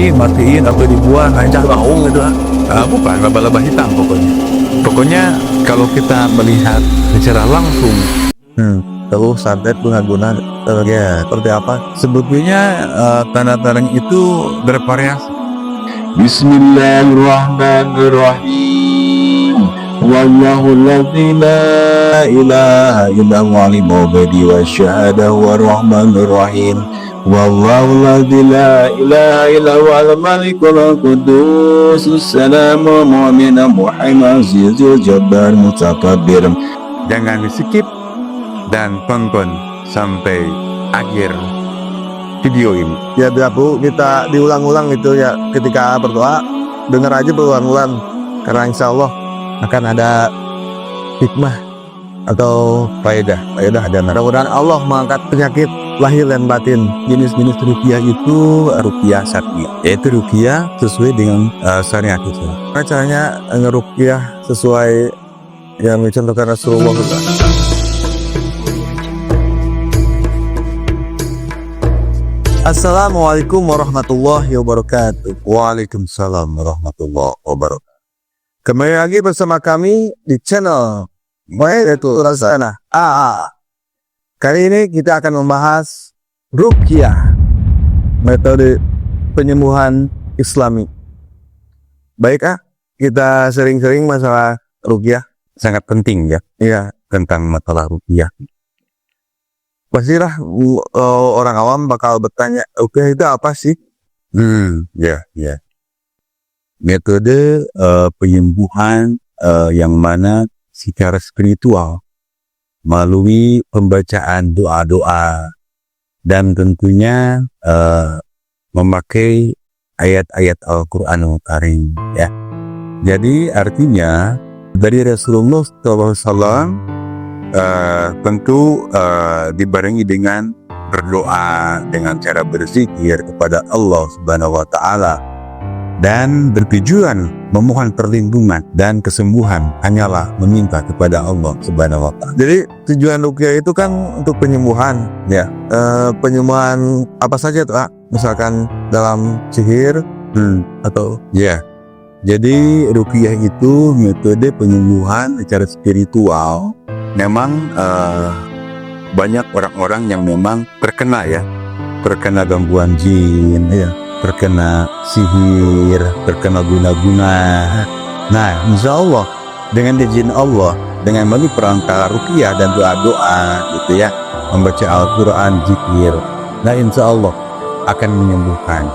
dimatiin atau dibuang aja baung gitu. Bukan laba-laba hitam pokoknya kalau kita melihat secara langsung Terus santet guna-guna ya seperti apa? sebetulnya tanda-tanda itu bervariasi. Bismillahirrahmanirrahim. Wallahu alladzi la ilaha illa huwa al-mubdi wa syahada wa rahmanir rahim. Wallahu alladzi la ilaha illa huwa al-malikul qudus as-salamu mu'min muhammad azizul jabbar mutakabbir. Jangan di skip dan tonton sampai akhir video ini. Ya biar Bu, kita diulang-ulang itu ya, ketika berdoa dengar aja berulang-ulang, karena insya Allah akan ada hikmah atau faedah dan mudah-mudahan Allah mengangkat penyakit lahir dan batin. Jenis-jenis ruqyah itu ruqyah syar'i, yaitu ruqyah sesuai dengan syariat itu. Caranya ngeruqyah sesuai yang dicontohkan Rasulullah juga. Assalamualaikum warahmatullahi wabarakatuh. Waalaikumsalam warahmatullahi wabarakatuh. Kembali lagi bersama kami di channel Mayatul Rasana AA. Kali ini kita akan membahas ruqyah, metode penyembuhan Islami. Baik kita sering-sering masalah ruqyah, Sangat penting ya ya, tentang masalah ruqyah. pastilah orang awam bakal bertanya, ruqyah itu apa sih? Ya. Metode penyembuhan yang mana secara spiritual melalui pembacaan doa-doa dan tentunya memakai ayat-ayat Al-Qur'anul Karim ya. Jadi artinya dari Rasulullah SAW tentu dibarengi dengan berdoa dengan cara berzikir kepada Allah Subhanahu wa taala dan bertujuan memohon perlindungan dan kesembuhan hanyalah meminta kepada Allah Subhanahu wa taala. Jadi tujuan ruqyah itu kan untuk penyembuhan ya. Penyembuhan apa saja tuh, misalkan dalam sihir atau Ya. jadi ruqyah itu metode penyembuhan secara spiritual. Memang banyak orang-orang yang memang terkena gangguan jin, terkena sihir, terkena guna-guna. Nah, insya Allah dengan izin Allah, dengan melalui perangkat ruqyah dan doa-doa gitu ya, membaca Al-Quran, zikir, nah insya Allah akan menyembuhkan.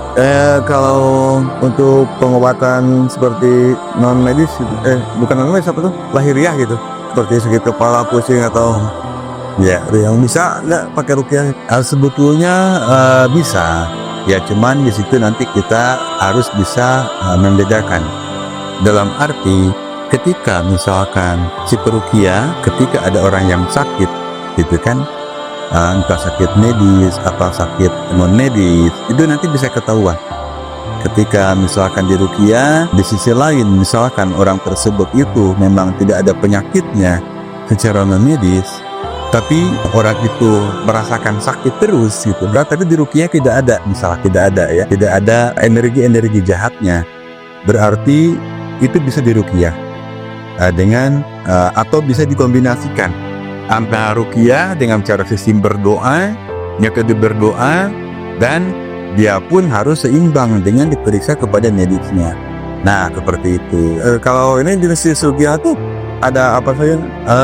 Kalau untuk pengobatan seperti non medis, bukan non medis, apa tuh, lahiriah gitu, seperti sakit kepala, pusing atau ya yang bisa nggak pakai ruqyah? Sebetulnya bisa ya, cuman di situ nanti kita harus bisa membedakan dalam arti ketika misalkan si peruqyah, ketika ada orang yang sakit gitu kan, entah sakit medis atau sakit non medis, itu nanti bisa ketahuan ketika misalkan di ruqyah. Di sisi lain misalkan orang tersebut itu memang tidak ada penyakitnya secara non medis, tapi orang itu merasakan sakit terus gitu, tapi di ruqyah tidak ada, misalnya tidak ada energi jahatnya, berarti itu bisa di ruqyah dengan atau bisa dikombinasikan antara ruqyah dengan cara sistem berdoa, metode berdoa, dan dia pun harus seimbang dengan diperiksa kepada medisnya. Nah, seperti itu. Kalau ini jenis ruqyah tuh ada apa saja?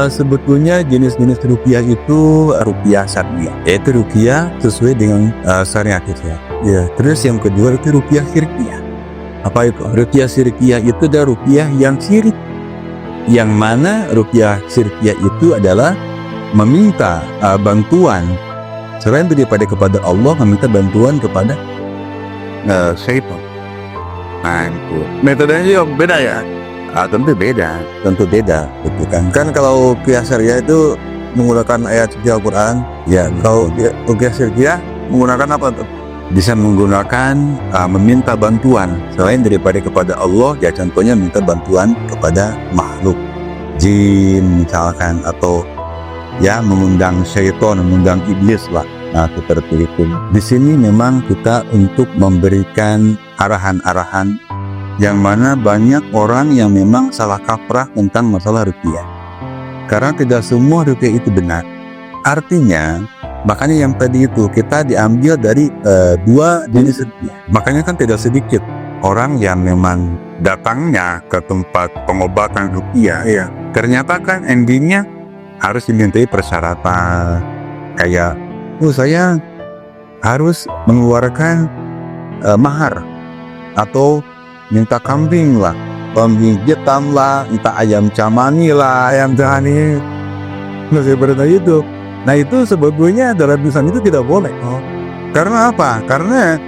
Sebetulnya jenis-jenis ruqyah itu ruqyah syar'i, yaitu ruqyah sesuai dengan syariat Islam. Ya, terus yang kedua itu ruqyah syirkiyah. Apa itu? Ruqyah syirkiyah itu adalah ruqyah yang syirik. Yang mana ruqyah syirkiyah itu adalah meminta bantuan selain daripada kepada Allah, meminta bantuan kepada syaitan. Nah, itu metodenya juga beda ya. Tentu beda, betul kan? Kan kalau ruqyah syariah itu menggunakan ayat suci Al-Quran, ya. Kalau ruqyah syirkiyah menggunakan apa tuh? Bisa menggunakan meminta bantuan selain daripada kepada Allah, ya contohnya minta bantuan kepada makhluk, jin misalkan, atau ya mengundang syaitan, mengundang iblis lah. Nah, seperti itu. Di sini memang kita untuk memberikan arahan-arahan yang mana banyak orang yang memang salah kaprah tentang masalah ruqyah. Karena tidak semua ruqyah itu benar. Artinya, makanya yang tadi itu kita diambil dari dua jenis ruqyah. Makanya kan tidak sedikit orang yang memang datangnya ke tempat pengobatan ruqyah, ya. Ternyata kan endingnya harus dimintai persyaratan kayak, saya harus mengeluarkan mahar atau minta kambing lah, kambing hitam lah, minta ayam camani lah, ayam camani, seperti itu. Nah, itu sebetulnya dalam Islam itu tidak boleh. Karena apa? Karena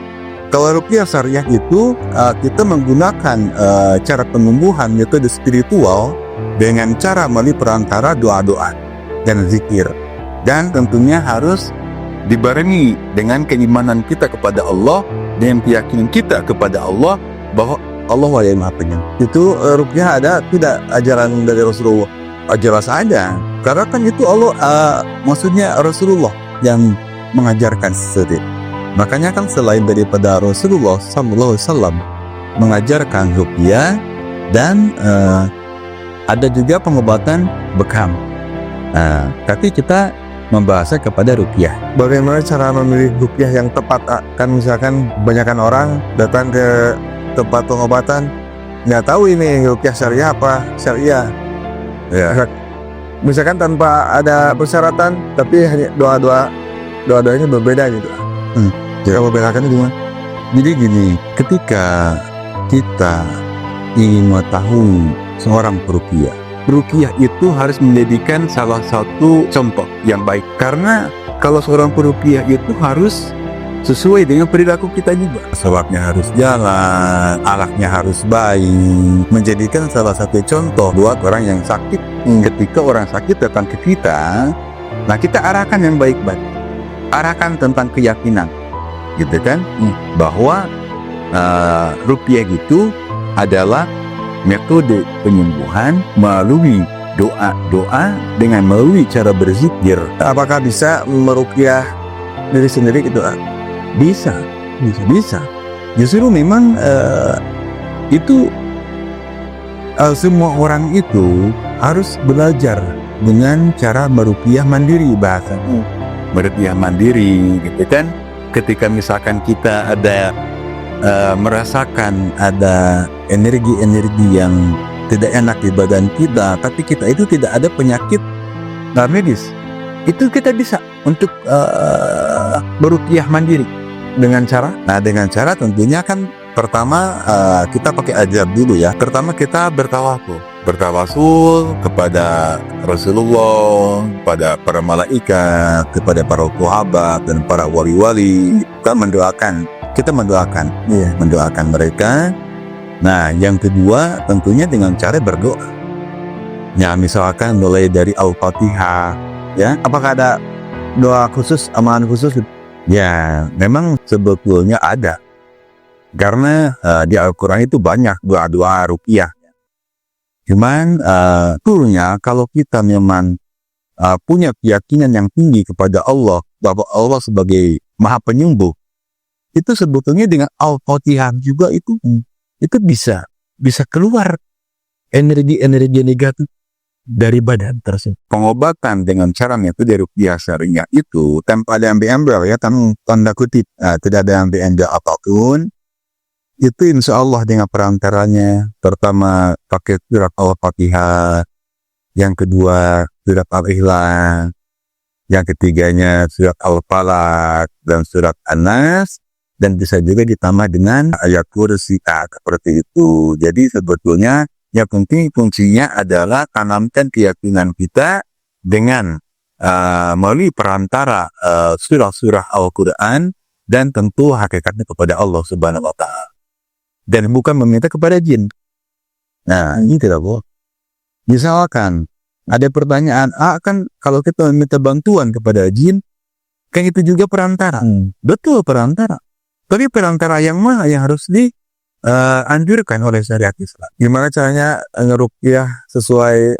kalau ruqyah syariah itu kita menggunakan cara penyembuhan metode spiritual dengan cara melalui perantara doa-doa dan zikir, dan tentunya harus dibarengi dengan keimanan kita kepada Allah dan keyakinan kita kepada Allah bahwa Allah yang Maha Penyembuh. Itu ruqyah ada tidak ajaran dari Rasulullah? Jelas ada, karena kan itu Allah, maksudnya Rasulullah yang mengajarkan seperti itu. Makanya kan selain daripada Rasulullah SAW mengajarkan ruqyah dan ada juga pengobatan bekam. Tapi kita membahasnya kepada ruqyah. Bagaimana cara memilih ruqyah yang tepat? Kan misalkan kebanyakan orang datang ke tempat pengobatan nggak tahu ini ruqyah syariah apa syariah. Ya. Misalkan tanpa ada persyaratan, tapi hanya doa-doanya berbeda gitu. Coba bedakan gimana? Jadi gini, ketika kita ingin mengetahui seorang peruqyah itu harus menjadikan salah satu contoh yang baik. Karena kalau seorang peruqyah itu harus sesuai dengan perilaku kita juga. Sebabnya harus jalan, akhlaknya harus baik. Menjadikan salah satu contoh buat orang yang sakit. Ketika orang sakit datang ke kita, nah kita arahkan yang baik-baik. Arahkan tentang keyakinan, gitu kan? Bahwa ruqyah itu adalah metode penyembuhan melalui doa-doa dengan melalui cara berzikir. Apakah bisa meruqyah diri sendiri gitu? Bisa. Justru memang itu semua orang itu harus belajar dengan cara meruqyah mandiri bahasanya. Meruqyah mandiri, gitu kan? Ketika misalkan kita ada merasakan ada energi-energi yang tidak enak di badan kita, tapi kita itu tidak ada penyakit medis, itu kita bisa untuk beruqyah mandiri dengan cara tentunya kan pertama kita pakai ajab dulu ya. Pertama kita bertawasul kepada Rasulullah, kepada para malaikat, kepada para sahabat dan para wali-wali. Kita mendoakan mereka. Nah, yang kedua tentunya dengan cara berdoa. Ya, misalkan mulai dari Al-Fatihah, ya. Apakah ada doa khusus, amalan khusus? Ya, memang sebetulnya ada. Karena di Al-Quran itu banyak doa-doa ruqyah. Cuman turunnya kalau kita memang punya keyakinan yang tinggi kepada Allah, bahwa Allah sebagai Maha Penyembuh, itu sebetulnya dengan Al-Fatihah juga itu bisa keluar energi-energi negatif dari badan tersebut. Pengobatan dengan cara metode ruqyah syariah itu tanpa ada yang diambil ya, tanda kutip, tidak ada yang diambil apapun. Itu insya Allah dengan perantaranya, pertama pakai surat Al-Fatihah, yang kedua surat Al-Ikhlas, yang ketiganya surat Al-Falaq dan surat An-Nas, dan bisa juga ditambah dengan ayat kursi seperti itu. Jadi sebetulnya yang penting fungsinya adalah tanamkan keyakinan kita dengan melalui perantara surah-surah Al-Quran dan tentu hakikatnya kepada Allah Subhanahu wa Ta'ala. Dan bukan meminta kepada jin. Nah, ini tidak boleh. Misalkan ada pertanyaan, kan kalau kita meminta bantuan kepada jin, kan itu juga perantara. Betul, perantara. Tapi perantara yang mana yang harus dianjurkan oleh syariat Islam? Gimana caranya ngeruqyah sesuai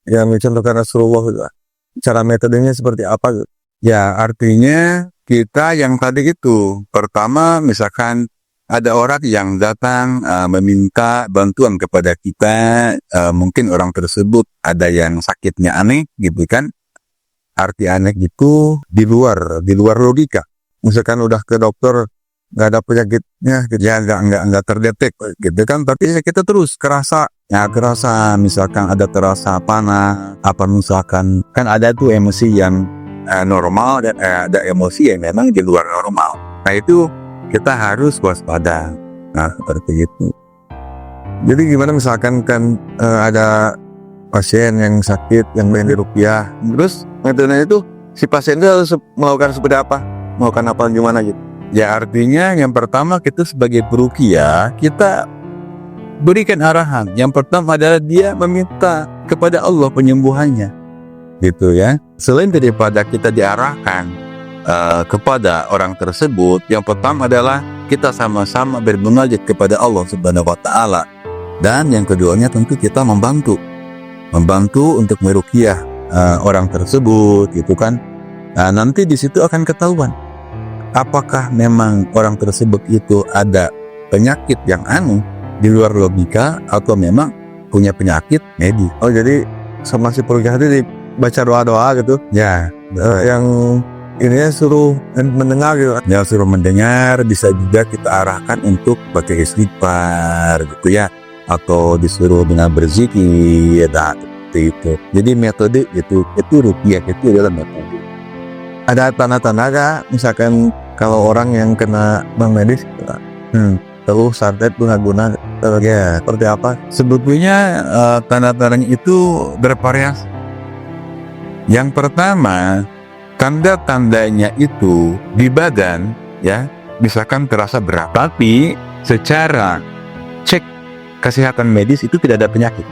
yang dicontohkan Rasulullah? Cara metodenya seperti apa? Ya, artinya kita yang tadi itu, pertama misalkan ada orang yang datang meminta bantuan kepada kita, mungkin orang tersebut ada yang sakitnya aneh gitu kan. Arti aneh itu di luar logika. Misalkan udah ke dokter nggak ada penyakitnya, ya nggak terdetek gitu kan, tapi ya kita terus kerasa misalkan ada terasa panas, apa misalkan kan ada tuh emosi yang normal dan ada emosi yang memang di luar normal. Nah itu kita harus waspada. Nah seperti itu. Jadi gimana misalkan kan ada pasien yang sakit yang pengen diruqyah, terus metodenya itu si pasien itu harus melakukan seperti apa, melakukan apa gimana gitu. Ya artinya yang pertama kita sebagai peruqyah kita berikan arahan. Yang pertama adalah dia meminta kepada Allah penyembuhannya, gitu ya. Selain daripada kita diarahkan kepada orang tersebut, yang pertama adalah kita sama-sama bermunajat kepada Allah Subhanahu wa Ta'ala. Dan yang keduanya tentu kita membantu untuk meruqyah orang tersebut, gitu kan. Nah, nanti di situ akan ketahuan apakah memang orang tersebut itu ada penyakit yang aneh di luar logika atau memang punya penyakit medis. Oh jadi sama si peruqyah tadi baca doa-doa gitu ya, yang ini suruh mendengar gitu. Ya suruh mendengar, bisa juga kita arahkan untuk pakai istighfar gitu ya, atau disuruh dengan berzikir ya, seperti itu. Jadi metode itu ruqyah itu adalah metode. Ada tanda-tanda kah misalkan kalau orang yang kena bank medis terus santet guna-guna ya seperti apa? Sebetulnya tanda-tandanya itu bervariasi. Yang pertama, tanda-tandanya itu di badan ya, misalkan terasa berat, tapi secara cek kesehatan medis itu tidak ada penyakit.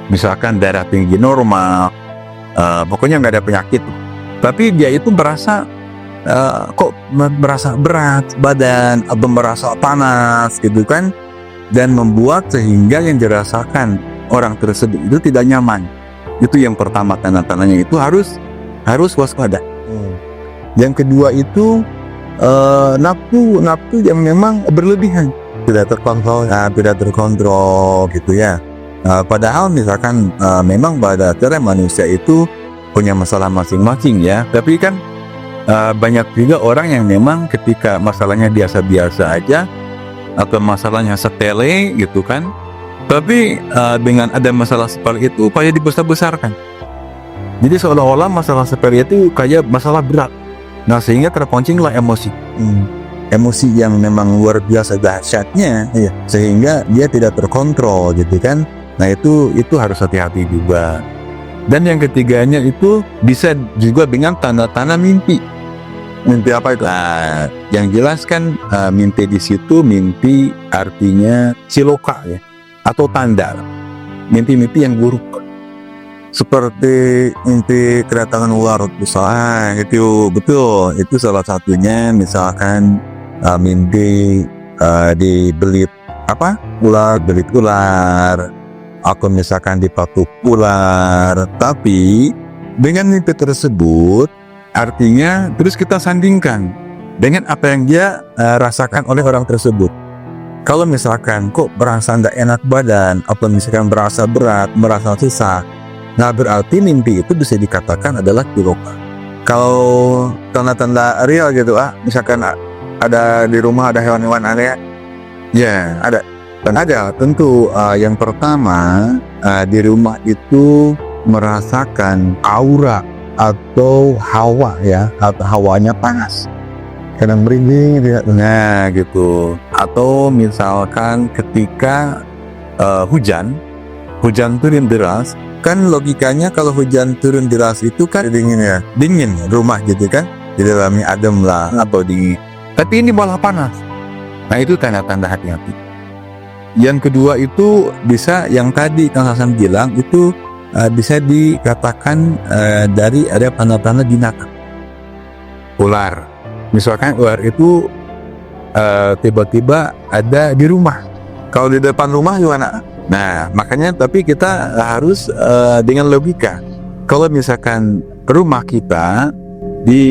Misalkan darah tinggi normal, pokoknya nggak ada penyakit. Tapi dia itu merasa kok merasa berat badan atau merasa panas gitu kan, dan membuat sehingga yang dirasakan orang tersebut itu tidak nyaman. Itu yang pertama, tanda-tandanya itu harus waspada. Yang kedua itu nafsu yang memang berlebihan, tidak terkontrol gitu ya. Padahal misalkan memang pada dasarnya manusia itu punya masalah masing-masing ya, tapi kan banyak juga orang yang memang ketika masalahnya biasa-biasa aja atau masalahnya sepele gitu kan, tapi dengan ada masalah seperti itu kayak dibesar-besarkan. Jadi seolah-olah masalah sepele itu kayak masalah berat. Nah sehingga terpancinglah emosi. Emosi yang memang luar biasa dahsyatnya ya, sehingga dia tidak terkontrol gitu kan. Nah itu harus hati-hati juga. Dan yang ketiganya itu bisa juga dengan tanda-tanda mimpi. Mimpi apa itu? Nah, yang jelas kan mimpi di situ, mimpi artinya siloka ya, atau tanda. Mimpi-mimpi yang buruk. Seperti mimpi kedatangan ular besar, itu betul. Itu salah satunya. Misalkan mimpi dibelit belit ular, atau misalkan dipatuk ular. Tapi dengan mimpi tersebut artinya terus kita sandingkan dengan apa yang dia rasakan oleh orang tersebut. Kalau misalkan kok berasa tidak enak badan, atau misalkan berasa berat, merasa susah, nah berarti mimpi itu bisa dikatakan adalah siloka. Kalau tanda-tanda real gitu misalkan ada di rumah ada hewan-hewan aneh ya, ada. Dan ada tentu yang pertama di rumah itu merasakan aura atau hawa ya, atau hawanya panas, kadang merinding gitu ya. Nah gitu. Atau misalkan ketika hujan turun deras, kan logikanya kalau hujan turun deras itu kan dingin rumah gitu kan, di dalamnya adem lah atau dingin. Tapi ini malah panas. Nah itu tanda-tanda hati-hati. Yang kedua itu bisa yang tadi Kang Hasan bilang itu bisa dikatakan dari ada tanda-tanda binatang. Ular. Misalkan ular itu tiba-tiba ada di rumah. Kalau di depan rumah gimana? Nah, makanya tapi kita harus dengan logika. Kalau misalkan rumah kita di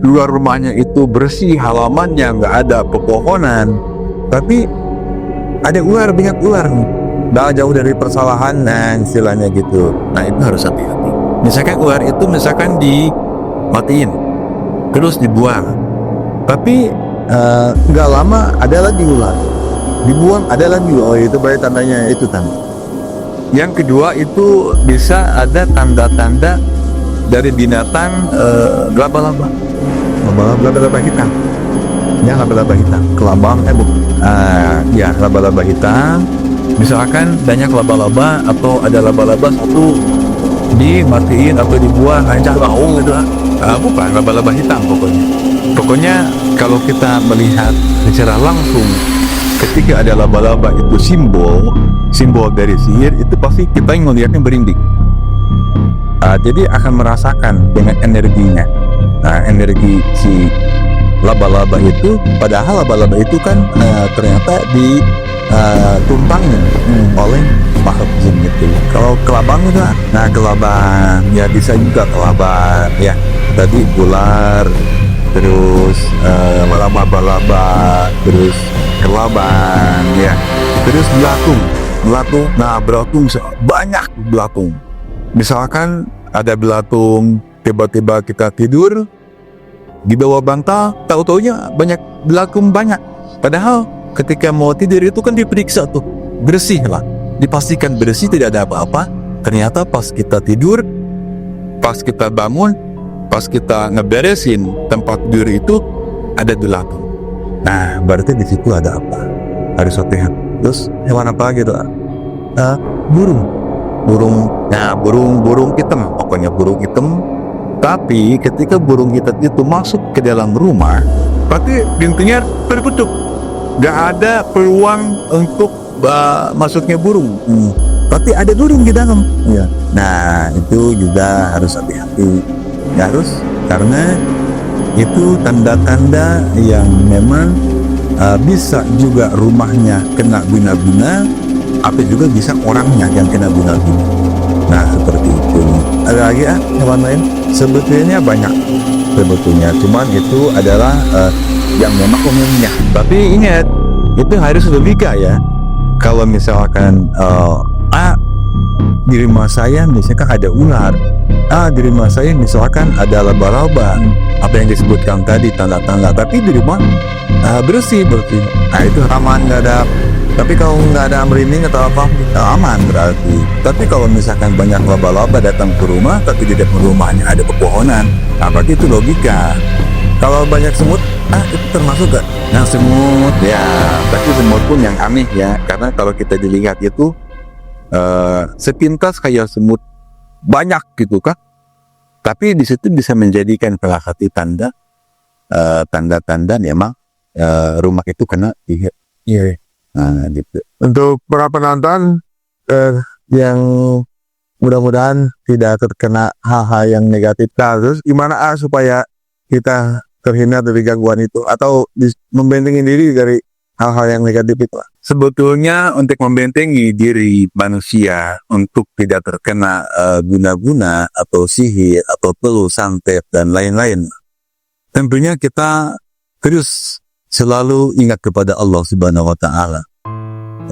luar rumahnya itu bersih, halamannya nggak ada pepohonan, tapi ada ular, banyak ular nih. Nggak jauh dari persalahan, nah istilahnya gitu. Nah itu harus hati-hati. Misalkan ular itu misalkan dimatiin, terus dibuang, tapi nggak lama ada lagi ular, dibuang ada lagi. Oh itu berarti tandanya itu tanda. Yang kedua itu bisa ada tanda-tanda dari binatang laba-laba hitam. Ya laba-laba hitam, kelabang ya laba-laba hitam. Misalkan banyak laba-laba atau ada laba-laba satu dimatiin atau dibuang aja bau gitu. Bukan laba-laba hitam pokoknya kalau kita melihat secara langsung ketika ada laba-laba itu simbol dari sihir, itu pasti kita yang melihatnya berinding. Jadi akan merasakan dengan energinya. Nah energi si laba-laba itu, padahal laba-laba itu kan ternyata ditumpangin oleh makhluk jin gitu. Kalau kelabang itu, nah kelabang ya bisa juga kelabang ya. Tadi ular, terus laba-laba, terus kelabang ya, terus belatung. Nah belatung banyak belatung. Misalkan ada belatung, tiba-tiba kita tidur di bawah bantal, tahu-taunya banyak belatung banyak. Padahal ketika mau tidur itu kan diperiksa tuh, bersih lah, dipastikan bersih, tidak ada apa-apa. Ternyata pas kita tidur, pas kita bangun, pas kita ngeberesin tempat tidur itu ada belatung. Nah berarti di situ ada apa? Harus hati-hati. Terus hewan apa lagi tuh? Burung hitam, pokoknya burung hitam. Tapi ketika burung hitam itu masuk ke dalam rumah, berarti pintunya tertutup, gak ada peluang untuk masuknya burung. Tapi ada burung di dalam. Ya. Nah itu juga harus hati-hati. Harus, karena itu tanda-tanda yang memang bisa juga rumahnya kena guna-guna, atau juga bisa orangnya yang kena guna-guna. Nah seperti itu. Ada lagi hewan lain? Sebetulnya banyak sebetulnya, cuman itu adalah yang memang umumnya. Tapi ingat, itu harus logika ya. Kalau misalkan di rumah saya misalkan ada ular, di rumah saya misalkan ada laba-laba, apa yang disebutkan tadi tanda-tanda, tapi di rumah bersih. Nah itu aman, nggak ada. Tapi kalau nggak ada merinding atau apa, aman berarti. Tapi kalau misalkan banyak laba-laba datang ke rumah, tapi di depan rumahnya ada pepohonan, berarti itu logika. Kalau banyak semut, itu termasuk gak? Nah semut, ya, tapi semut pun yang aneh ya, karena kalau kita dilihat itu sepintas kayak semut banyak gitu kan. Tapi di situ bisa menjadikan salah satu tanda-tanda memang rumah itu kena sihir. Iya. Nah, gitu. Untuk para penonton yang mudah-mudahan tidak terkena hal-hal yang negatif. Terus gimana supaya kita terhindar dari gangguan itu atau membentengi diri dari hal-hal yang negatif itu? Sebetulnya untuk membentengi diri manusia untuk tidak terkena guna-guna atau sihir atau peluh, santet dan lain-lain, tentunya kita terus selalu ingat kepada Allah Subhanahu wa Ta'ala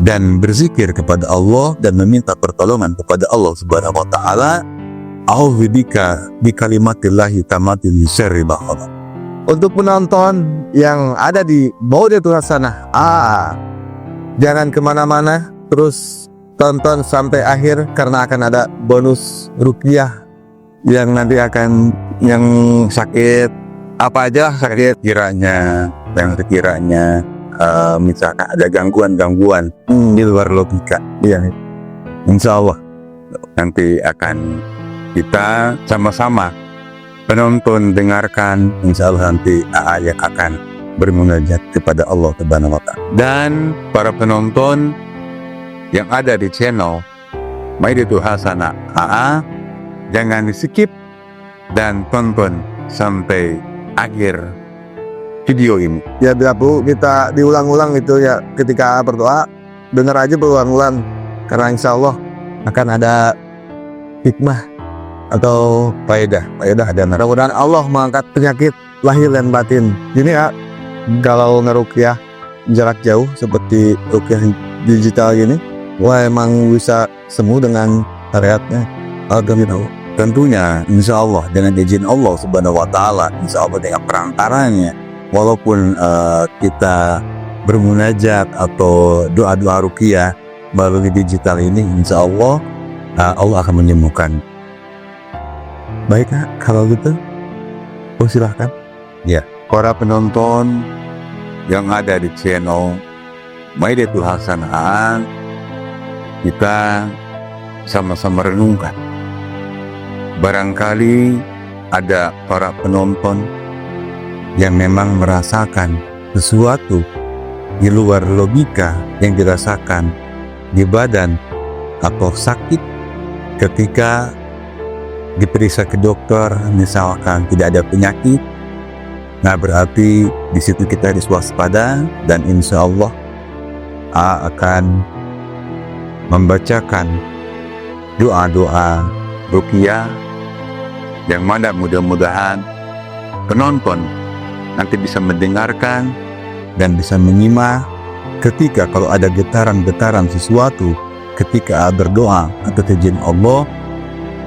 dan berzikir kepada Allah dan meminta pertolongan kepada Allah Subhanahu wa Ta'ala. A'udzubika bi kalimatillahi tammati min syarri ma khalaq. Untuk penonton yang ada di Baudatul Hasanah, jangan kemana-mana, terus tonton sampai akhir karena akan ada bonus ruqyah yang nanti akan, yang sakit apa aja sakit kiranya, yang sekiranya misalkan ada gangguan di luar logika, ya, insya Allah nanti akan kita sama-sama penonton dengarkan, insya Allah nanti yang akan bermunajat kepada Allah Subhanahu wa Ta'ala. Dan para penonton yang ada di channel Baudatul Hasanah jangan di skip dan tonton sampai akhir video ini. Ya Bu, kita diulang-ulang itu ya, ketika berdoa dengar aja berulang-ulang, karena insya Allah akan ada hikmah atau faedah ada. Mudah-mudahan Allah mengangkat penyakit lahir dan batin. Gini ya, kalau ngerukyah jarak jauh seperti rukyah digital gini, wah emang bisa sembuh dengan syariatnya. Alhamdulillah. Tentunya insya Allah dengan izin Allah Subhanahu wa Ta'ala, insya Allah dengan perantaranya, walaupun kita bermunajat atau doa-doa ruqyah melalui digital ini, insya Allah Allah akan menyembuhkan. Baik Kak, kalau gitu silahkan. Ya, para penonton yang ada di channel Maidatul Hasanat, kita sama-sama renungkan. Barangkali ada para penonton yang memang merasakan sesuatu di luar logika yang dirasakan di badan atau sakit ketika diperiksa ke dokter, misalkan tidak ada penyakit. Nah, berarti di situ kita harus waspada, dan insya Allah akan membacakan doa-doa ruqyah yang mana mudah-mudahan penonton nanti bisa mendengarkan dan bisa menyimak ketika kalau ada getaran-getaran sesuatu ketika berdoa atau izin Allah,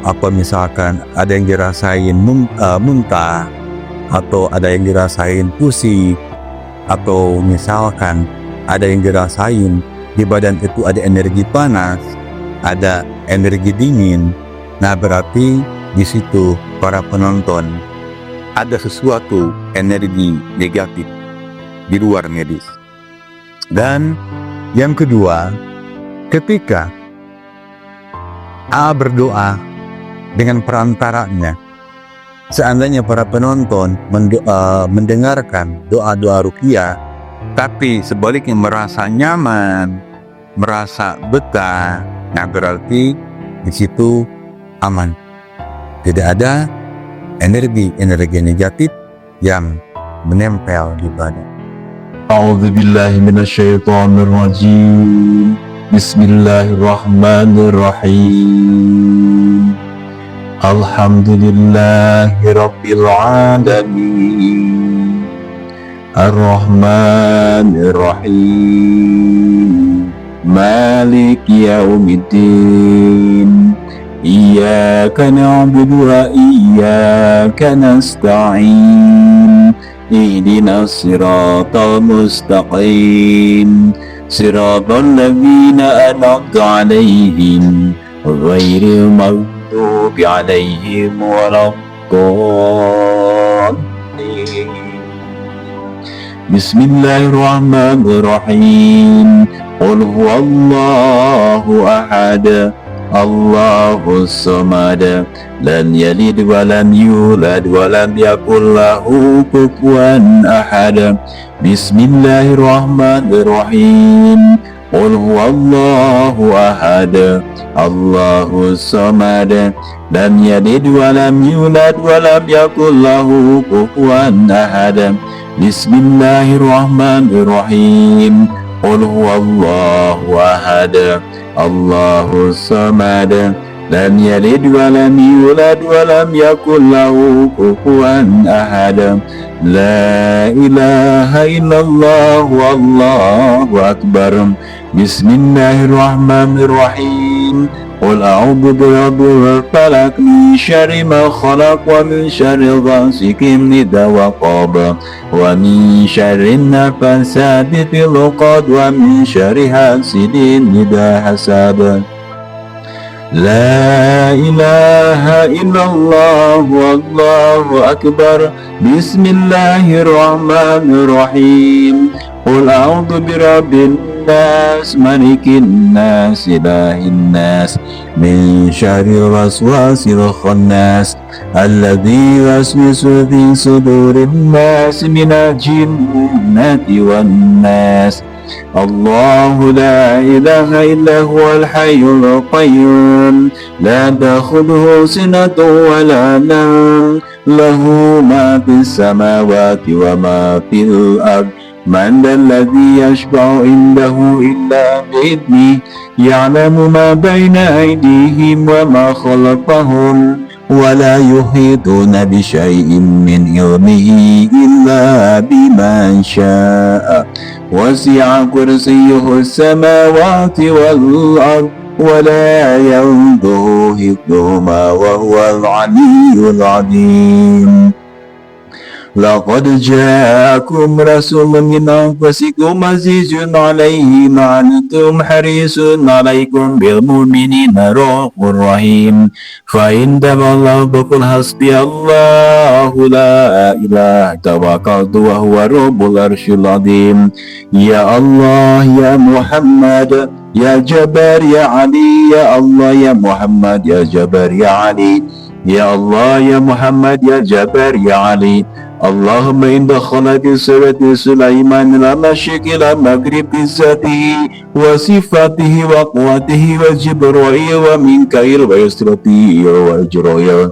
apa misalkan ada yang dirasain muntah, atau ada yang dirasain pusing, atau misalkan ada yang dirasain di badan itu ada energi panas, ada energi dingin. Nah, berarti di situ para penonton ada sesuatu energi negatif di luar medis. Dan yang kedua, ketika berdoa dengan perantaranya, seandainya para penonton mendengarkan doa-doa ruqyah, tapi sebaliknya merasa nyaman, merasa betah, nah berarti di situ aman. Tidak ada energi negatif yang menempel di badan. A'udzu billahi minasyaitonir rajim. Bismillahirrahmanirrahim. Alhamdulillahi rabbil alamin. Ar-Rahmanir Rahim. Maliki yaumiddin. Iyyaka na'budu wa iyyaka nasta'in. Ihdinas siratal mustaqim. Siratal ladzina an'amta 'alaihim ghairil maghdubi 'alaihim waladdallin. Bismillahirrahmanirrahim. Qul huwallahu ahad. Allahus samad. Lam yalid wa lam yulad wa lam yakul lahu kufuwan ahad. Bismillahirrahmanirrahim. Qul huwallahu ahad. Allahus samad. Lam yalid wa lam yulad wa lam yakul lahu kufuwan ahad. Bismillahirrahmanirrahim. Qul huwallahu ahad. Allahus samad. Lam yalid wa lam yulad wa lam yakul lahu kufuwan ahad. La ilaha illallah wallahu akbar. Bismillahirrahmanirrahim. Qul a'udzu birabbil falaq min syarri ma khalaq wa min syarri ghasiqin idza waqab wa min syarri nafasati fil 'uqad wa min syarri hasidin idza hasad. La ilaha illallah wallahu akbar. Bismillahirrahmanirrahim. Qul a'udzu birabbin nas, malikin nas, ilahin nas, min syarril waswasil khannas, alladzi yuwaswisu fi sudurin nas, minal jinnati wan nas. Allahu la ilaha illa huwal hayyul qayyum, la ta'khudhuhu sinatun wa la nawm, lahu ma fis samawati wa ma fil ardh. Man alladhi yashfa'u indahu illa bi'idhnihi, ya'lamu ma bayna aydihim wa ma khalfahum, ولا يحيطون بشيء من علمه إلا بما شاء وسع كرسيه السماوات والأرض ولا يؤوده حفظهما وهو العلي العظيم لقد جاءكم رسول من أنفسكم عزيز عليه ما عنتم حريص عليكم بالمؤمنين رؤوف رحيم فإن تولوا فقل حسبي الله لا إله توكلت وهو رب العرش العظيم يا الله يا محمد يا جبار يا علي يا الله يا محمد يا جبار يا علي يا الله يا محمد يا جبار يا علي اللهم إن دخلت سورة سليمان المشرق إلى مغرب بذاته وصفاته وقوته وجبرائيل وميكائيل وإسرافيل وإجرائيل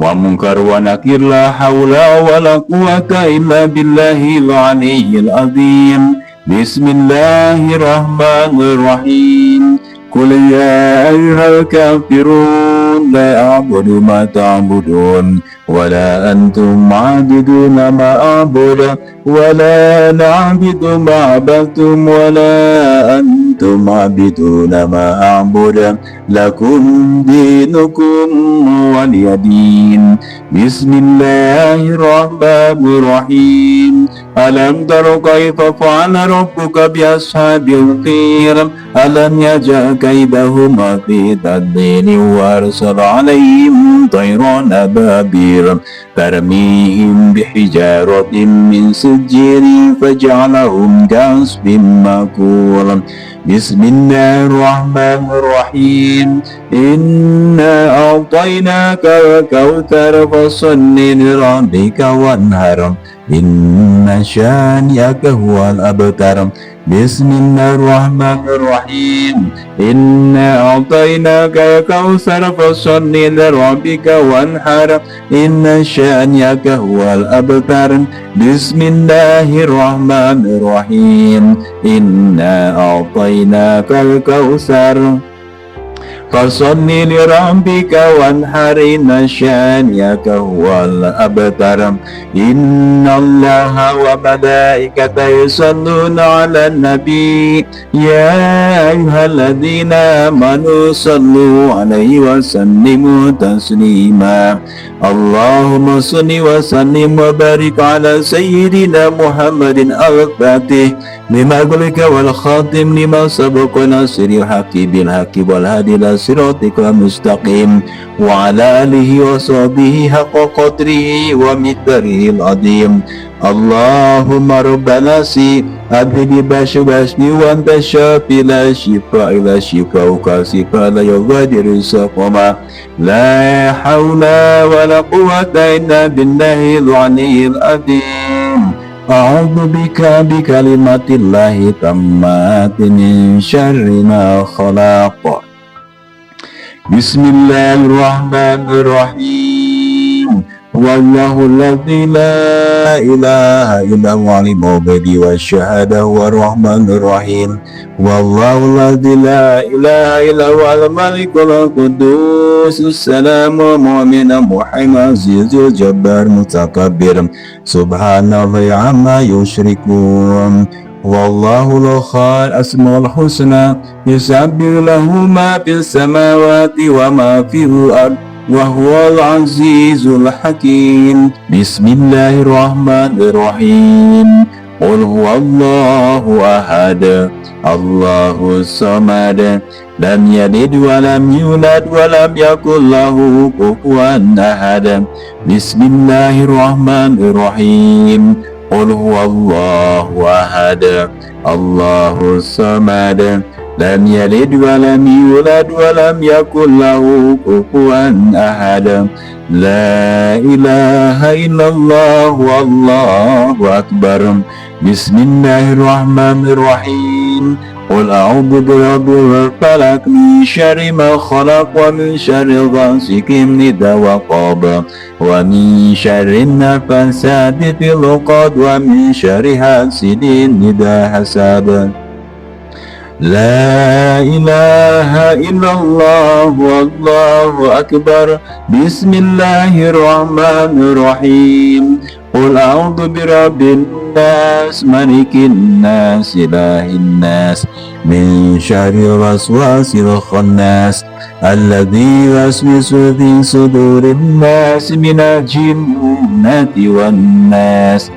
ومنكر ونكير لا حول ولا قوة إلا بالله العلي العظيم بسم الله الرحمن الرحيم قل يا أيها الكافرون لا أعبد ما تعبدون ولا أنتم عابدون ما أعبد ولا نعبد ما عبدتم ولا أنتم عابدون ما أعبد لكم دينكم ولي دين بسم الله الرحمن الرحيم ألم تر كيف فعل ربك بأصحاب الفيل ألم يجعل كيدهما في تضليل وأرسل عليهم طيرا أبابيل ترميهم بحجارة من سجيل فجعلهم كعصف مأكول بسم الله الرحمن الرحيم إنا أعطيناك الكوثر فصل لربك وانهر إن شانئك هو الأبتر بسم الله الرحمن الرحيم إنا أعطيناك الكوثر فصل لربك وانحر إن شانئك هو الأبتر بسم الله الرحمن الرحيم إنا أعطيناك الكوثر فصل لربك وانحر إن شانئك هو الأبتر إن الله وملائكته يصلون على النبي يا أيها الذين آمنوا صلوا عليه وسلموا تسليما اللهم صل وسلم وبارك على سيدنا محمد الفاتح لما قلك والخاتم لما سبق ناصر الحق بالحق والهادي إلى صراطك المستقيم وعلى آله وصحبه حق قدره ومقداره العظيم اللهم ربنا سي أذهب بشبشني وأنت الشافي لا شفاء إلا شفاءك شفاء لا يغادر سقما لا حول ولا قوة إلا بالله العلي العظيم أعوذ بك بكلمات الله التامات من شر ما خلق بسم الله الرحمن الرحيم والله الذي لا إله إلا هو عالم الغيب والشهادة هو الرحمن الرحيم والله الذي لا إله إلا هو الملك القدوس السلام المؤمن المحيي العزيز الجبار المتكبر سبحان الله عما يشركون والله الخالق أسماء الحسنى يسبح له ما في السماوات وما في الأرض وهو العزيز الحكيم بسم الله الرحمن الرحيم قل هو الله أحد الله الصمد لم يلد ولم يولد ولم يكن له كفوا أحد بسم الله الرحمن الرحيم قل هو الله أحد الله الصمد لم يلد ولم يولد ولم يكن له كفوا أحد لا إله إلا الله والله أكبر بسم الله الرحمن الرحيم قل أعوذ برب الفلق من شر ما خلق ومن شر غاسق إذا وقب ومن شر النفاثات في العقد ومن شر حاسد إذا حسد لا إله إلا الله والله أكبر بسم الله الرحمن الرحيم قل أعوذ برب الناس ملك الناس إله الناس من شر الوسواس الخناس الذي يوسوس في صدور الناس من الجنة والناس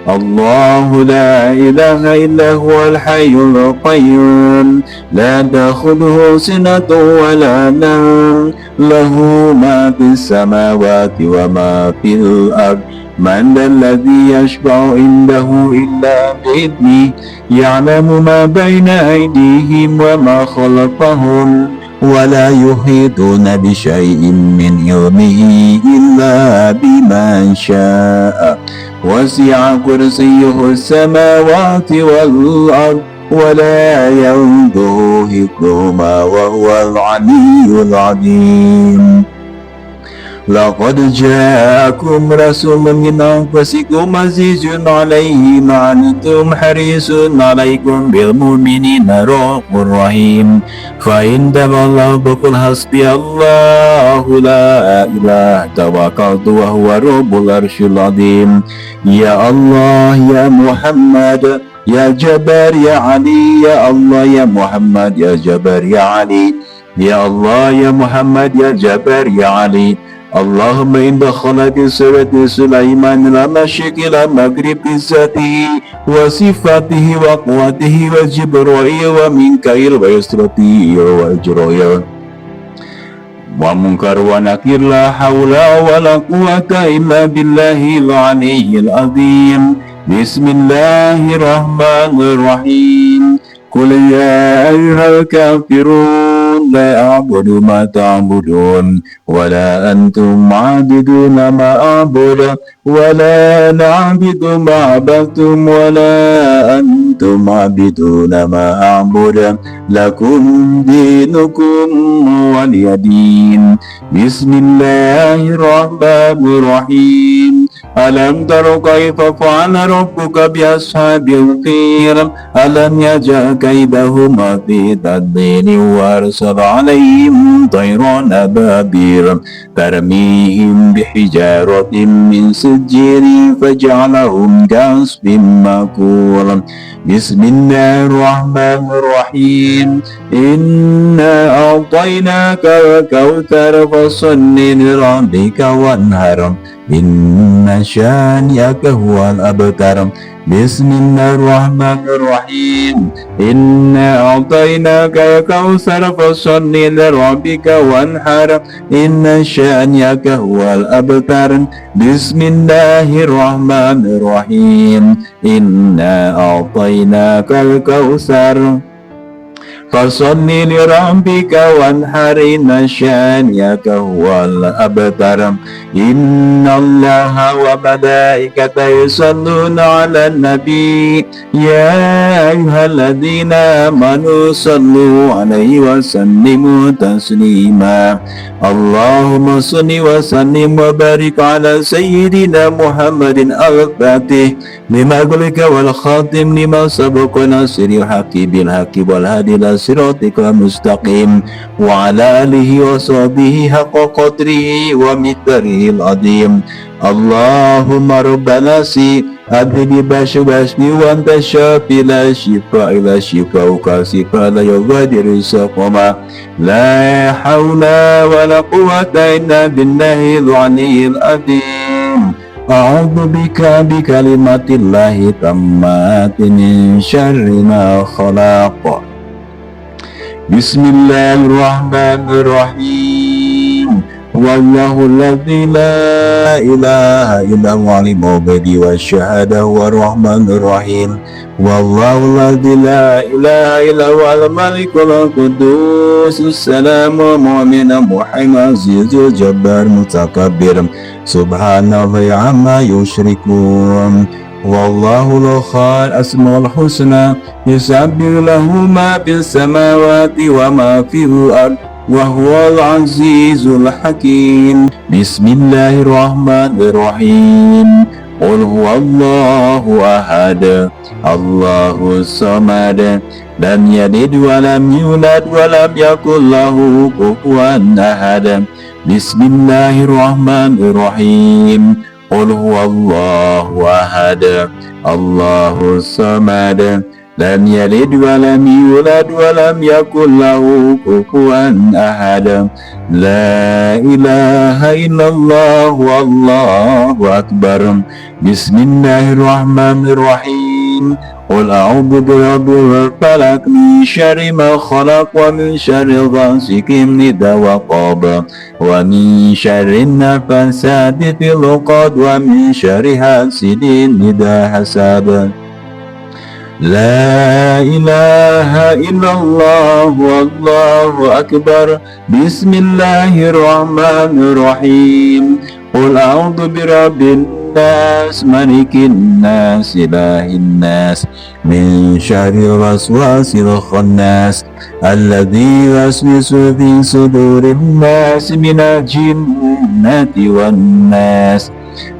الله لا إله إلا هو الحي القيوم لا تأخذه سنة ولا نوم له ما في السماوات وما في الأرض من ذا الذي يشفع عنده إلا بإذنه يعلم ما بين أيديهم وما خلفهم ولا يحيطون بشيء من علمه إلا بما شاء وسع كرسيه السماوات والأرض ولا يؤوده حفظهما وهو العلي العظيم لقد جاءكم رسول من أنفسكم عزيز عليه ما عنتم حريص عليكم بالمؤمنين رؤوف رحيم فإن تولوا فقل حسبي الله لا إله توكلت وهو رب العرش العظيم يا الله يا محمد يا جبار يا علي يا الله يا محمد يا جبار يا علي يا الله يا محمد يا جبار يا علي اللهم إن دخلت سورة سليمان المشرق إلى مغرب ذاته وصفاته وقوته وجبرائيل وميكائيل وإسرافيل وإجرائيل ومنكر ونكير لا حول ولا قوة إلا بالله العلي العظيم بسم الله الرحمن الرحيم قل يا أيها الكافرون لا أعبد ما تعبدون ولا أنتم عابدون ما أعبد ولا نعبد ما عبدتم ولا أنتم عابدون ما أعبد لكم دينكم ولي دين بسم الله الرحمن الرحيم ألم تروا كيف فعل ربك بأصحاب الفيل ألم يجعل كيدهما في تضليل وأرسل عليهم طيرا أبابيل ترميهم بحجارة من سجيل فجعلهم كعصف مأكول بسم الله الرحمن الرحيم إنا أعطيناك الكوثر فصل لربك وانهر إن شانئك هو الأبتر بسم الله الرحمن الرحيم إنا أعطيناك الكوثر فصل لربك وانحر إن شانئك هو الأبتر بسم الله الرحمن الرحيم إنا أعطيناك الكوثر فصل لربك وانحر إن شانئك هو الأبتر إن الله وملائكته يصلون على النبي يا أيها الذين آمنوا صلوا عليه وسلموا تسليما اللهم صل وسلم وبارك على سيدنا محمد الفاتح لما قلك والخاتم لما سبق ناصر الحق بالحق والهادي إلى صراطك المستقيم وعلى آله وصحبه حق قدره ومقداره العظيم اللهم ربنا أذهب بشبشني وأنت الشافي لا شفاء إلا شفاءك شفاء لا يغادر سقما لا حول ولا قوة إلا بالله العلي العظيم أعوذ بك بكلمات الله التامات من شر ما خلق بسم الله الرحمن الرحيم والله الذي لا إله إلا هو عالم الغيب والشهادة هو الرحمن الرحيم والله الذي لا إله إلا هو الملك القدوس السلام المؤمن المحيي العزيز الجبار المتكبر سبحان الله عما يشركون والله الخالق أسماء الحسنى يسبح له ما في السماوات وما في الأرض وهو العزيز الحكيم بسم الله الرحمن الرحيم قل هو الله أحد الله الصمد لم يلد ولم يولد ولم يكن له كفوا أحد بسم الله الرحمن الرحيم قل هو الله أحد الله الصمد لم يلد ولم يولد ولم يكن له كفوا أحد لا إله إلا الله والله أكبر بسم الله الرحمن الرحيم قل أعوذ برب الفلق من شر ما خلق ومن شر غاسق إذا وقب ومن شر النفاثات في العقد ومن شر حاسد إذا حسد لا إله إلا الله والله أكبر بسم الله الرحمن الرحيم قل أعوذ برب الناس ملك الناس إله الناس من شر الوسواس الخناس الذي يوسوس في صدور الناس من الجنة والناس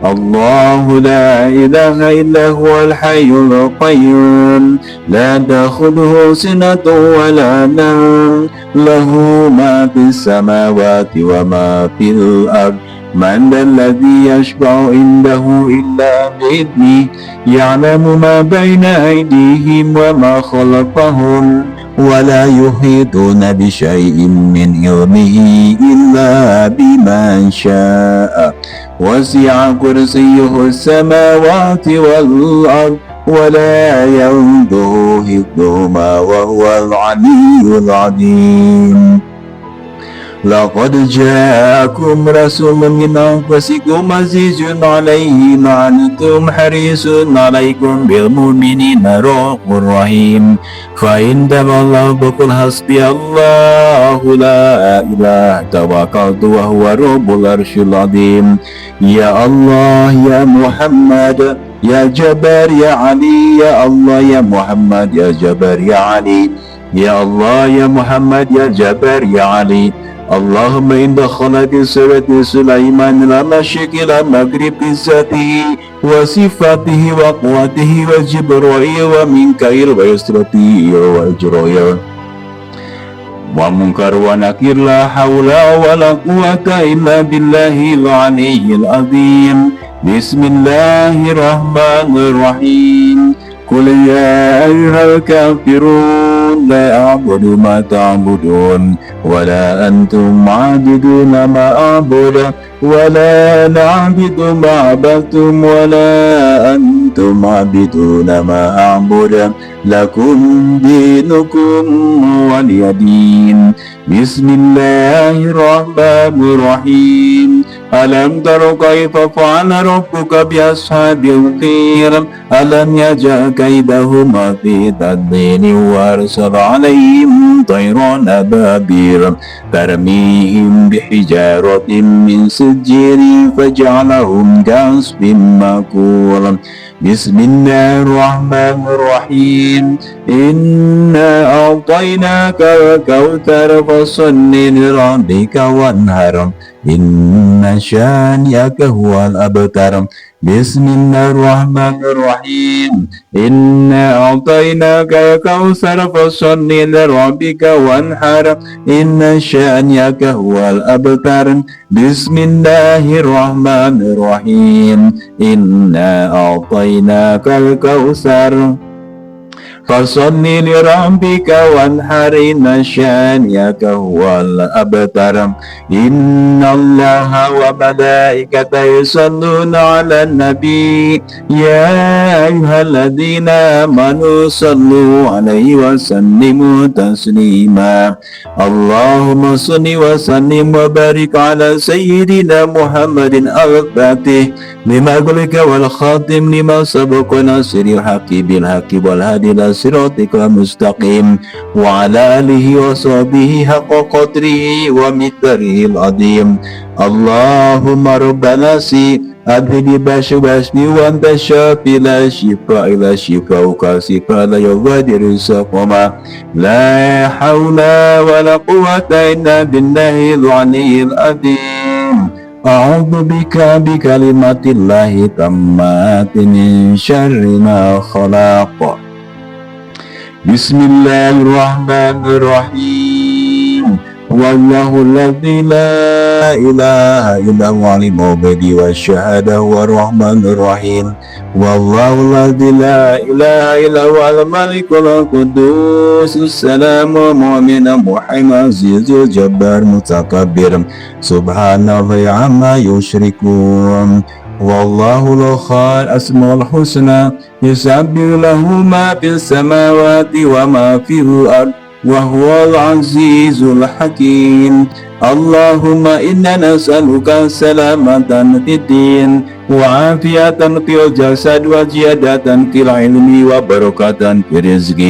الله لا إله إلا هو الحي القيوم لا تأخذه سنة ولا نوم له ما في السماوات وما في الأرض من ذا الذي يشفع عنده إلا بإذنه يعلم ما بين أيديهم وما خلفهم ولا يحيطون بشيء من علمه إلا بما شاء وسع كرسيه السماوات والأرض ولا يؤوده حفظهما وهو العلي العظيم لقد جاءكم رسول من أنفسكم عزيز عليه ما عنتم حريص عليكم بالمؤمنين رؤوف رحيم فإن تولوا فقل حسبي الله لا إله توكلت وهو رب العرش العظيم يا الله يا محمد يا جبار يا علي يا الله يا محمد يا جبار يا علي يا الله يا محمد يا جبار يا علي اللهم إن دخلت سورة سليمان المشرق إلى المغرب بذاته وصفاته وقوته وجبرائيل وميكائيل وإسرافيل وإجرائيل ومنكر ونكير لا حول ولا قوة إلا بالله العلي العظيم بسم الله الرحمن الرحيم قل يا أيها الكافرون لا أعبد ما تعبدون ولا أنتم عابدون ما أعبد ولا نعبد ما عبدتم ولا أنتم عابدون ما أعبد لكم دينكم ولي دين بسم الله الرحمن الرحيم ألم تر كيف فعل ربك بأصحاب الفيل ألم يجعل كيدهما في تضليل وأرسل عليهم طيرا أبابيل ترميهم بحجارة من سجيل فجعلهم كعصف مأكول بسم الله الرحمن الرحيم إنا أعطيناك الكوثر فصل لربك وانهر إن شانئك هو الأبتر بسم الله الرحمن الرحيم إنا أعطيناك الكوثر فصل لربك وانحر إن شانئك هو الأبتر بسم الله الرحمن الرحيم إنا أعطيناك الكوثر فصل لربك وانحر إن شانئك هو الأبتر إن الله وملائكته يصلون على النبي يا أيها الذين آمنوا صلوا عليه وسلموا تسليما اللهم صل وسلم وبارك على سيدنا محمد الفاتح لما قلك والخاتم لما سبق ناصر الحق بالحق والهادي إلى صراطك المستقيم وعلى آله وصحبه حق قدره ومقداره العظيم اللهم ربنا أذهب بشبشني وأنت الشافي لا شفاء إلا شفاءك شفاء لا يغادر سقما لا حول ولا قوة إلا بالله العلي العظيم أعوذ بك بكلمات الله التامات من شر ما خلق. بسم الله الرحمن الرحيم. والله الذي لا إله إلا هو عالم الغيب والشهادة هو الرحمن الرحيم. والله الذي لا إله إلا هو الملك القدوس السلام المؤمن المحيي العزيز الجبار المتكبر سبحان الله عما يشركون. والله الخالق أسماء الحسنى يسبح له ما في السماوات وما في الأرض وهو العزيز الحكيم. اللهم إنا نسألك سلامة في الدين وعافية في الجسد وزيادة في العلم وبركة في الرزق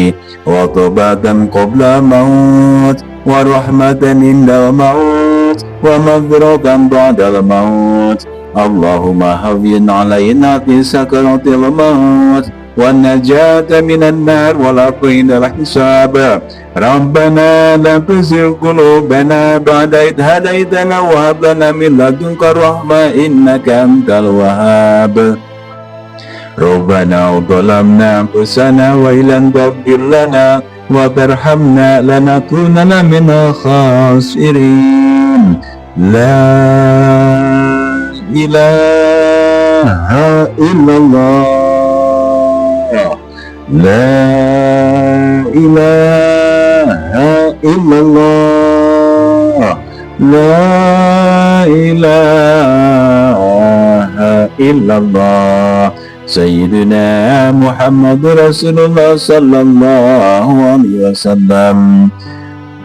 وطوبة قبل الموت ورحمة عند الموت ومغفرة بعد الموت. اللهم هون علينا في سكرات الموت والنجاة من النار والعفو الحساب. ربنا لا تزغ قلوبنا بعد إذ هديتنا وهب لنا من لدنك الرحمة إنك أنت الوهاب. ربنا ظلمنا أنفسنا وإن لم تغفر لنا وترحمنا لنكونن من الخاسرين. لا إله إلا الله. لا إله إلا الله. لا إله إلا الله. سيدنا محمد رسول الله صلى الله عليه وسلم.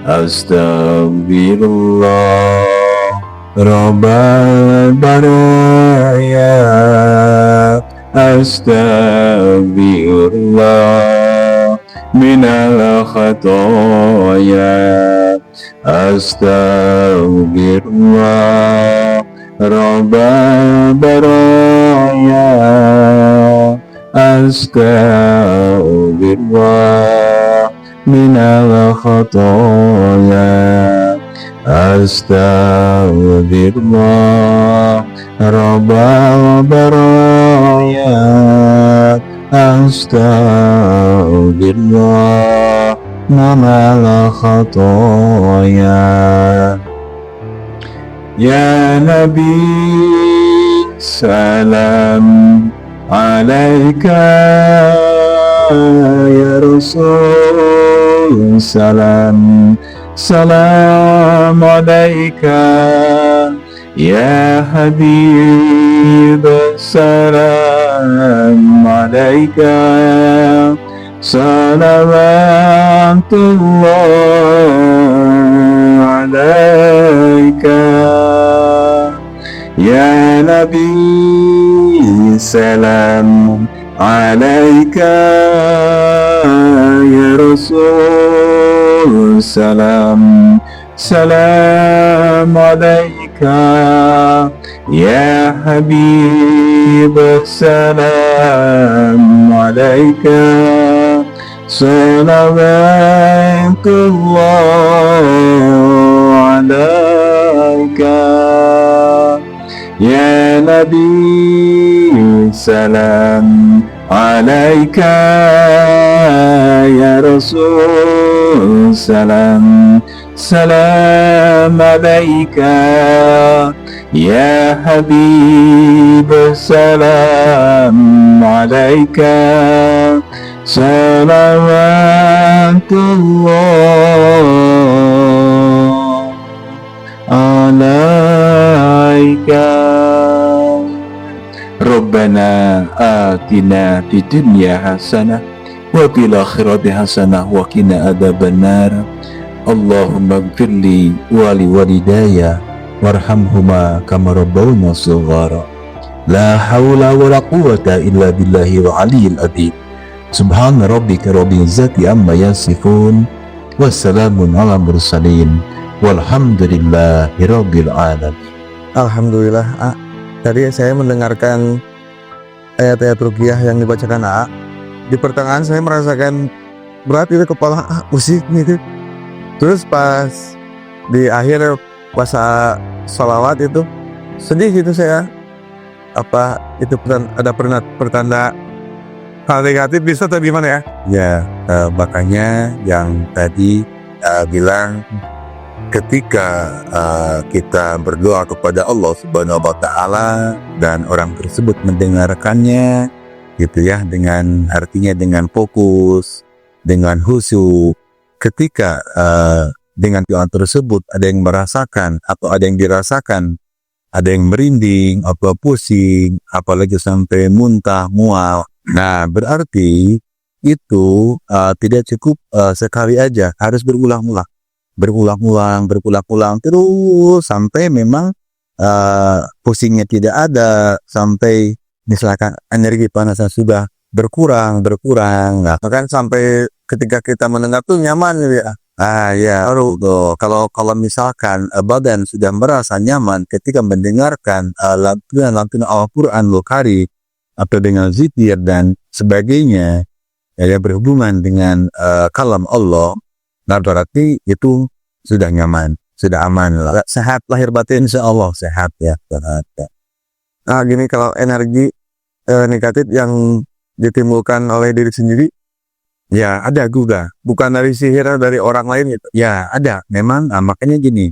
أستغفر الله رب البرايا. أستغفر الله من الخطايا. أستغفر الله رب البرايا. أستغفر الله من الخطايا. أستغفر الله رب البرايا. أستغفر الله من الخطايا. يا نبي سلام عليك. يا رسول سلام سلام عليك. يا حبيب سلام عليك. صلوات الله عليك. يا نبي سلام عليك. يا رسول سلام سلام عليك. يا حبيب سلام عليك. صلوات الله عليك. يا نبي سلام عليك. يا رسول سلام سلام عليك. يا حبيب سلام عليك. صلوات الله عليك. ربنا آتنا في الدنيا حسنة وفي الآخرة حسنة وقنا عذاب النار. اللهم اغفر لي ولوالدي وارحمهما كما ربونا صغارا. لا حول ولا قوة إلا بالله العلي العظيم. سبحان ربك رب العزة عما يصفون والسلام على المرسلين والحمد لله رب العالمين. Alhamdulillah, tadi saya mendengarkan ayat-ayat ruqyah yang dibacakan di pertengahan saya merasakan berat itu kepala pusing gitu. Terus pas di akhir pas salawat itu sedih gitu saya. Apa itu ada pertanda hal negatif bisa atau gimana ya? Ya, makanya yang tadi bilang ketika kita berdoa kepada Allah Subhanahu wa taala dan orang tersebut mendengarkannya gitu ya, dengan artinya dengan fokus, dengan khusyuk. Ketika dengan doa tersebut ada yang merasakan atau ada yang dirasakan, ada yang merinding atau pusing, apalagi sampai muntah, mual. Nah, berarti itu tidak cukup sekali aja, harus berulang-ulang terus sampai memang pusingnya tidak ada, sampai misalkan energi panasnya sudah berkurang. Nah, kan sampai ketika kita mendengar tuh nyaman ya. Ya, baru tuh kalau misalkan badan sudah merasa nyaman ketika mendengarkan lantunan Al-Quran Al-Karim atau dengan zikir dan sebagainya ya, berhubungan dengan kalam Allah, nah berarti itu sudah nyaman, sudah aman lah, sehat lahir batin, insya Allah sehat ya. Nah gini, kalau energi negatif yang ditimbulkan oleh diri sendiri, ya ada juga, bukan dari sihir dari orang lain gitu. ya ada memang. Makanya gini,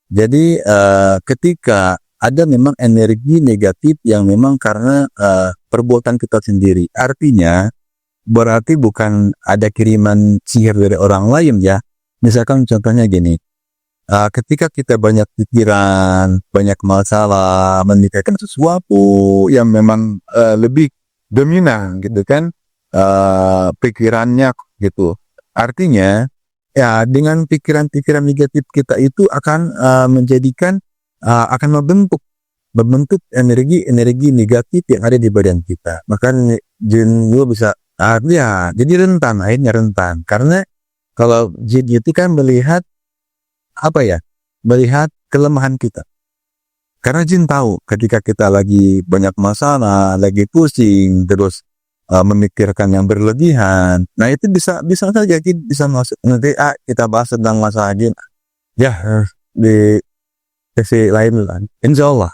jadi ketika ada memang energi negatif yang memang karena perbuatan kita sendiri, artinya berarti bukan ada kiriman sihir dari orang lain ya. Misalkan contohnya gini, ketika kita banyak pikiran, banyak masalah, memikirkan sesuatu yang memang lebih dominan gitu kan, pikirannya gitu. Artinya ya dengan pikiran-pikiran negatif kita itu akan menjadikan akan membentuk energi negatif yang ada di badan kita. Maka jin juga bisa ya jadi akhirnya rentan, karena kalau jin itu kan melihat melihat kelemahan kita. Karena jin tahu ketika kita lagi banyak masalah, lagi pusing, terus memikirkan yang berlebihan. Nah itu bisa saja jin bisa masuk. Nanti kita bahas tentang masalah jin ya di sesi lain lah. Insya Allah.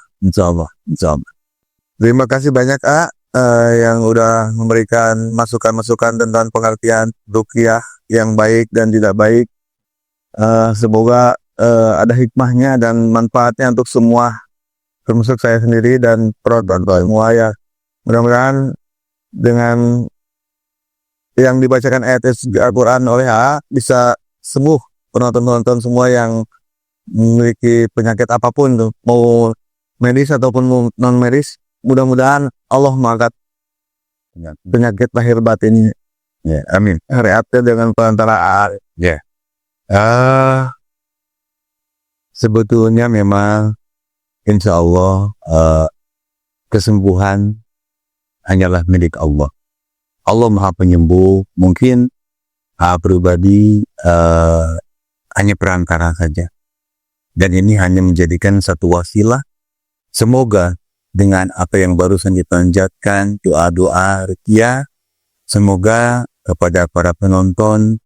Terima kasih banyak yang udah memberikan masukan-masukan tentang pengertian ruqyah yang baik dan tidak baik. Semoga ada hikmahnya dan manfaatnya untuk semua, termasuk saya sendiri dan penonton semua ya. Mudah-mudahan dengan yang dibacakan ayat Al-Quran oleh bisa sembuh penonton-penonton semua yang memiliki penyakit apapun tuh, mau medis ataupun non medis. Mudah-mudahan Allah mengangkat penyakit lahir batin. Ya, amin. Rehatnya dengan perantaraan. Ya. Sebetulnya memang insya Allah kesembuhan hanyalah milik Allah. Allah Maha Penyembuh. Mungkin pribadi hanya perantara saja. Dan ini hanya menjadikan satu wasilah. Semoga dengan apa yang barusan dipanjatkan, doa-doa ruqyah, semoga kepada para penonton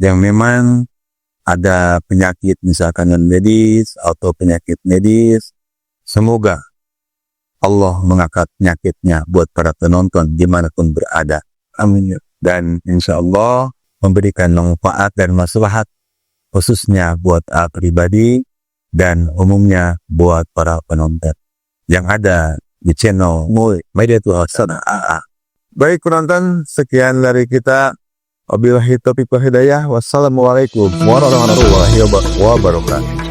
yang memang ada penyakit misalkan non medis atau penyakit medis, semoga Allah mengangkat penyakitnya buat para penonton dimanapun berada. Amin. Dan insya Allah memberikan manfaat dan maslahat khususnya buat pribadi dan umumnya buat para penonton yang ada di channel Maidatul Hasan AA. Baik penonton, sekian dari kita. Wabillahi taufiq wal hidayah. Wassalamualaikum warahmatullahi wabarakatuh.